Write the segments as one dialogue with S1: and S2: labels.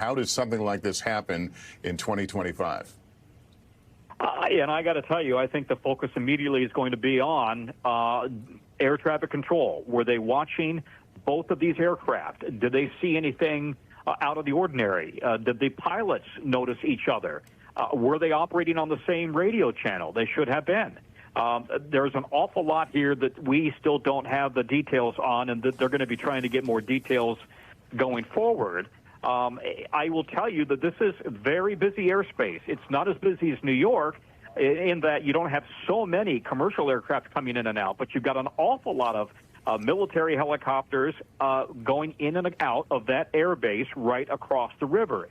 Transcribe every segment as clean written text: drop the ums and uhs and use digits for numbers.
S1: How does something like this happen in 2025?
S2: And I got to tell you, I think the focus immediately is going to be on air traffic control. Were they watching both of these aircraft? Did they see anything out of the ordinary? Did the pilots notice each other? Were they operating on the same radio channel? They should have been. There's an awful lot here that we still don't have the details on, and that they're going to be trying to get more details going forward. I will tell you that this is very busy airspace. It's not as busy as New York in that you don't have so many commercial aircraft coming in and out, but you've got an awful lot of military helicopters going in and out of that air base right across the river.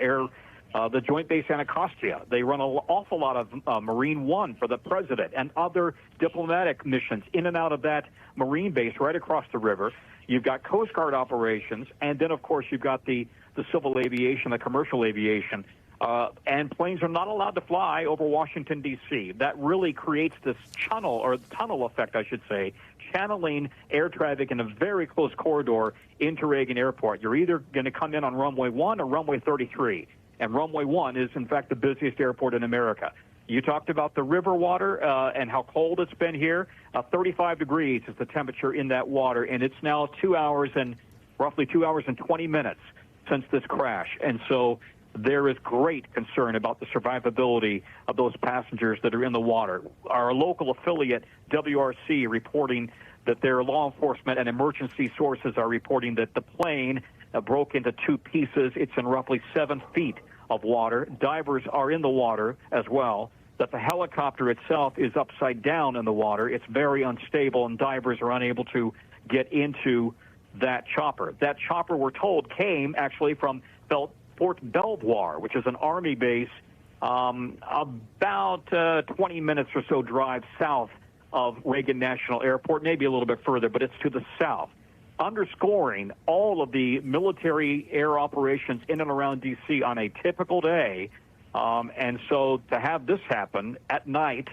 S2: The Joint Base Anacostia, they run an awful lot of Marine One for the president and other diplomatic missions in and out of that Marine base right across the river. You've got Coast Guard operations, and then, of course, you've got the civil aviation, the commercial aviation, and planes are not allowed to fly over Washington, D.C. That really creates this tunnel effect, I should say, channeling air traffic in a very close corridor into Reagan Airport. You're either going to come in on runway 1 or runway 33. And runway 1 is, in fact, the busiest airport in America. You talked about the river water and how cold it's been here. 35 degrees is the temperature in that water, and it's now roughly 2 hours and 20 minutes since this crash. And so there is great concern about the survivability of those passengers that are in the water. Our local affiliate, WRC, reporting that their law enforcement and emergency sources are reporting that the plane broke into two pieces. It's in roughly 7 feet of water. Divers are in the water as well. That the helicopter itself is upside down in the water. It's very unstable, and divers are unable to get into that chopper. That chopper, we're told, came actually from Fort Belvoir, which is an Army base about 20 minutes or so drive south of Reagan National Airport, maybe a little bit further, but it's to the south, underscoring all of the military air operations in and around D.C. on a typical day. And so to have this happen at night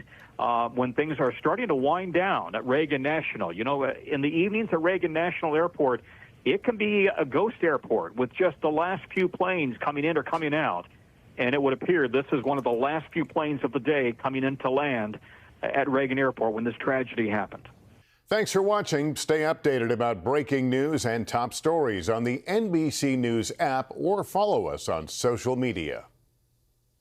S2: when things are starting to wind down at Reagan National, you know, in the evenings at Reagan National Airport, it can be a ghost airport with just the last few planes coming in or coming out. And it would appear this is one of the last few planes of the day coming into land at Reagan Airport when this tragedy happened.
S1: Thanks for watching. Stay updated about breaking news and top stories on the NBC News app or follow us on social media.